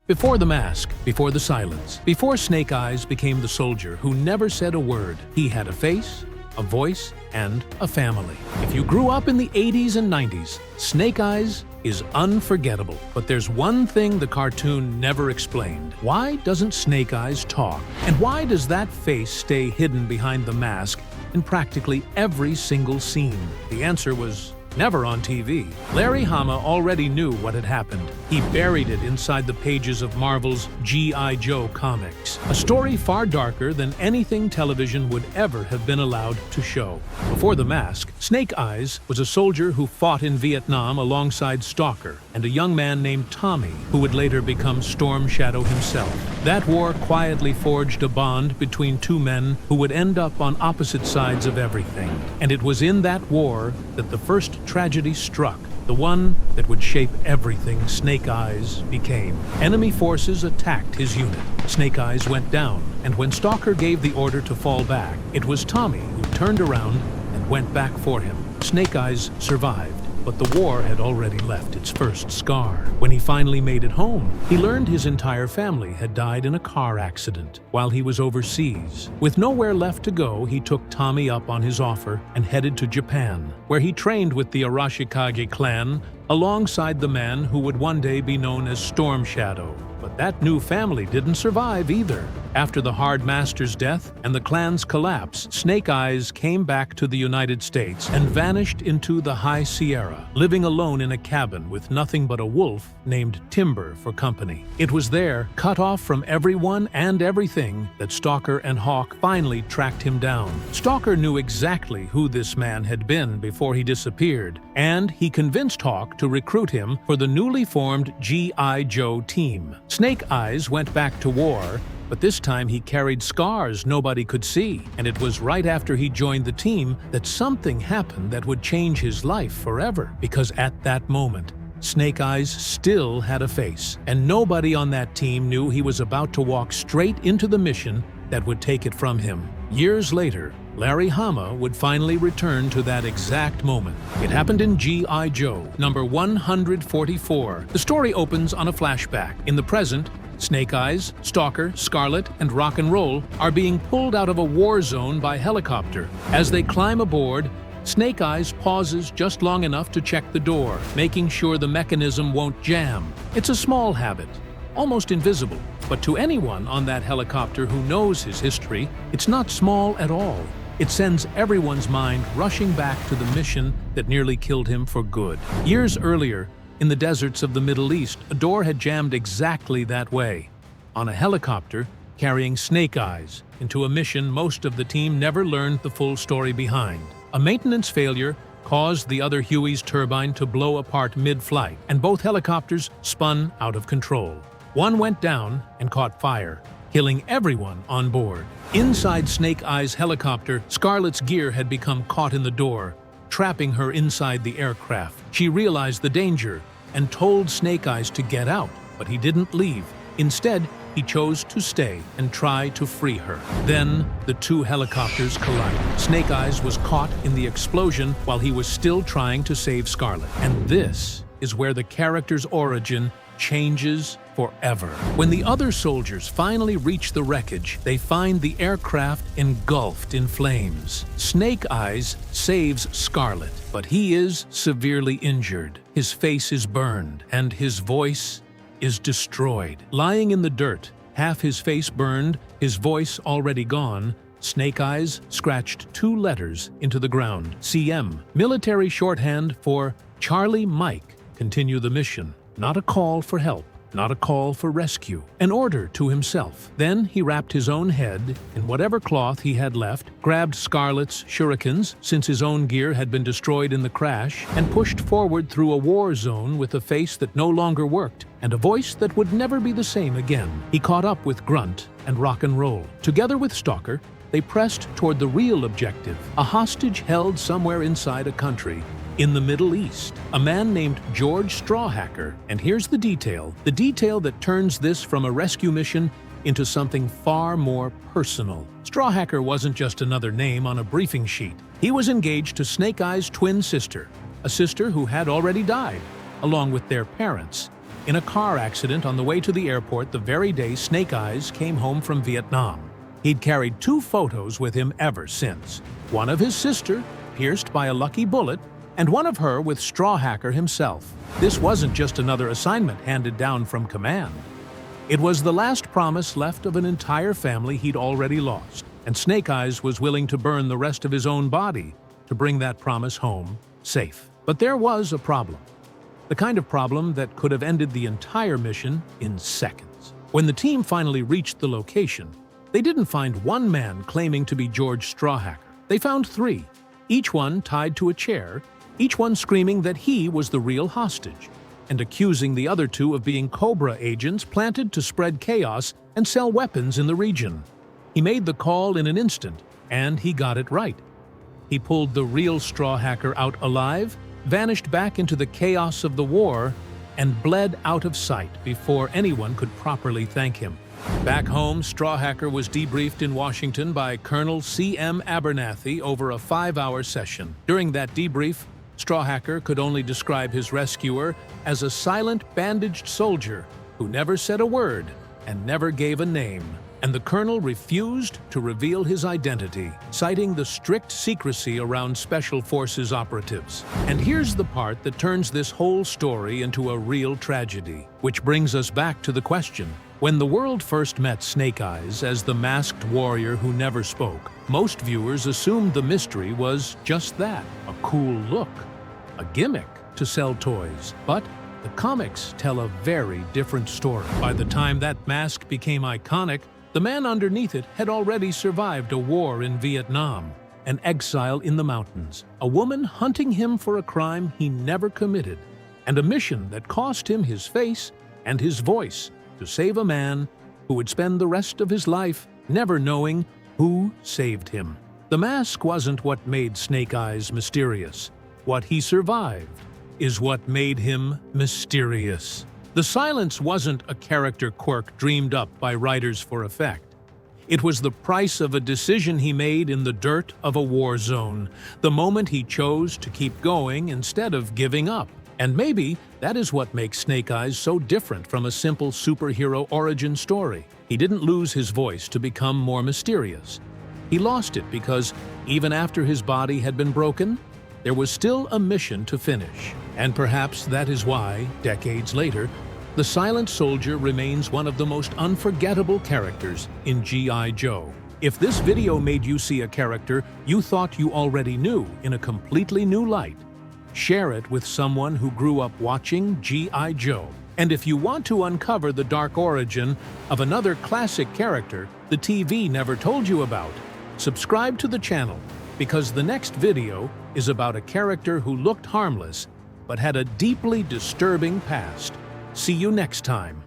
Before the mask, before the silence, before Snake Eyes became the soldier who never said a word, he had a face, a voice, and a family. If you grew up in the 80s and 90s, Snake Eyes is unforgettable. But there's one thing the cartoon never explained. Why doesn't Snake Eyes talk? And why does that face stay hidden behind the mask in practically every single scene? The answer was never on TV. Larry Hama already knew what had happened. He buried it inside the pages of Marvel's G.I. Joe comics, a story far darker than anything television would ever have been allowed to show. Before the mask, Snake Eyes was a soldier who fought in Vietnam alongside Stalker and a young man named Tommy, who would later become Storm Shadow himself. That war quietly forged a bond between two men who would end up on opposite sides of everything. And it was in that war that the first tragedy struck, the one that would shape everything Snake Eyes became. Enemy forces attacked his unit. Snake Eyes went down, and when Stalker gave the order to fall back, it was Tommy who turned around and went back for him. Snake Eyes survived, but the war had already left its first scar. When he finally made it home, he learned his entire family had died in a car accident while he was overseas. With nowhere left to go, he took Tommy up on his offer and headed to Japan, where he trained with the Arashikage clan alongside the man who would one day be known as Storm Shadow. But that new family didn't survive either. After the Hard Master's death and the clan's collapse, Snake Eyes came back to the United States and vanished into the High Sierra, living alone in a cabin with nothing but a wolf named Timber for company. It was there, cut off from everyone and everything, that Stalker and Hawk finally tracked him down. Stalker knew exactly who this man had been before he disappeared, and he convinced Hawk to recruit him for the newly formed G.I. Joe team. Snake Eyes went back to war, but this time he carried scars nobody could see, and it was right after he joined the team that something happened that would change his life forever. Because at that moment, Snake Eyes still had a face, and nobody on that team knew he was about to walk straight into the mission that would take it from him. Years later, Larry Hama would finally return to that exact moment. It happened in G.I. Joe, number 144. The story opens on a flashback. In the present, Snake Eyes, Stalker, Scarlett, and Rock and Roll are being pulled out of a war zone by helicopter. As they climb aboard, Snake Eyes pauses just long enough to check the door, making sure the mechanism won't jam. It's a small habit, almost invisible, but to anyone on that helicopter who knows his history, it's not small at all. It sends everyone's mind rushing back to the mission that nearly killed him for good. Years earlier, in the deserts of the Middle East, a door had jammed exactly that way, on a helicopter carrying Snake Eyes into a mission most of the team never learned the full story behind. A maintenance failure caused the other Huey's turbine to blow apart mid-flight, and both helicopters spun out of control. One went down and caught fire, killing everyone on board. Inside Snake Eyes' helicopter, Scarlett's gear had become caught in the door, trapping her inside the aircraft. She realized the danger and told Snake Eyes to get out, but he didn't leave. Instead, he chose to stay and try to free her. Then, the two helicopters collided. Snake Eyes was caught in the explosion while he was still trying to save Scarlett. And this is where the character's origin changes forever. When the other soldiers finally reach the wreckage, they find the aircraft engulfed in flames. Snake Eyes saves Scarlett, but he is severely injured. His face is burned, and his voice is destroyed. Lying in the dirt, half his face burned, his voice already gone, Snake Eyes scratched 2 letters into the ground. CM, military shorthand for Charlie Mike, continue the mission. Not a call for help, not a call for rescue. An order to himself. Then he wrapped his own head in whatever cloth he had left, grabbed Scarlett's shurikens, since his own gear had been destroyed in the crash, and pushed forward through a war zone with a face that no longer worked, and a voice that would never be the same again. He caught up with Grunt and Rock and Roll. Together with Stalker, they pressed toward the real objective, a hostage held somewhere inside a country in the Middle East, a man named George Strawhacker. And here's the detail that turns this from a rescue mission into something far more personal. Strawhacker wasn't just another name on a briefing sheet. He was engaged to Snake Eyes' twin sister, a sister who had already died, along with their parents, in a car accident on the way to the airport the very day Snake Eyes came home from Vietnam. He'd carried 2 photos with him ever since. One of his sister, pierced by a lucky bullet, and one of her with Strawhacker himself. This wasn't just another assignment handed down from command. It was the last promise left of an entire family he'd already lost, and Snake Eyes was willing to burn the rest of his own body to bring that promise home safe. But there was a problem. The kind of problem that could have ended the entire mission in seconds. When the team finally reached the location, they didn't find one man claiming to be George Strawhacker. They found 3, each one tied to a chair, each one screaming that he was the real hostage, and accusing the other 2 of being Cobra agents planted to spread chaos and sell weapons in the region. He made the call in an instant, and he got it right. He pulled the real Strawhacker out alive, vanished back into the chaos of the war, and bled out of sight before anyone could properly thank him. Back home, Strawhacker was debriefed in Washington by Colonel C.M. Abernathy over a 5-hour session. During that debrief, Strawhacker could only describe his rescuer as a silent, bandaged soldier who never said a word and never gave a name. And the colonel refused to reveal his identity, citing the strict secrecy around Special Forces operatives. And here's the part that turns this whole story into a real tragedy, which brings us back to the question. When the world first met Snake Eyes as the masked warrior who never spoke, most viewers assumed the mystery was just that, a cool look, a gimmick to sell toys. But the comics tell a very different story. By the time that mask became iconic, the man underneath it had already survived a war in Vietnam, an exile in the mountains, a woman hunting him for a crime he never committed, and a mission that cost him his face and his voice to save a man who would spend the rest of his life never knowing who saved him. The mask wasn't what made Snake Eyes mysterious. What he survived is what made him mysterious. The silence wasn't a character quirk dreamed up by writers for effect. It was the price of a decision he made in the dirt of a war zone, the moment he chose to keep going instead of giving up. And maybe that is what makes Snake Eyes so different from a simple superhero origin story. He didn't lose his voice to become more mysterious. He lost it because, even after his body had been broken, there was still a mission to finish. And perhaps that is why, decades later, the Silent Soldier remains one of the most unforgettable characters in G.I. Joe. If this video made you see a character you thought you already knew in a completely new light, share it with someone who grew up watching G.I. Joe. And if you want to uncover the dark origin of another classic character the TV never told you about, subscribe to the channel, because the next video is about a character who looked harmless but had a deeply disturbing past. See you next time.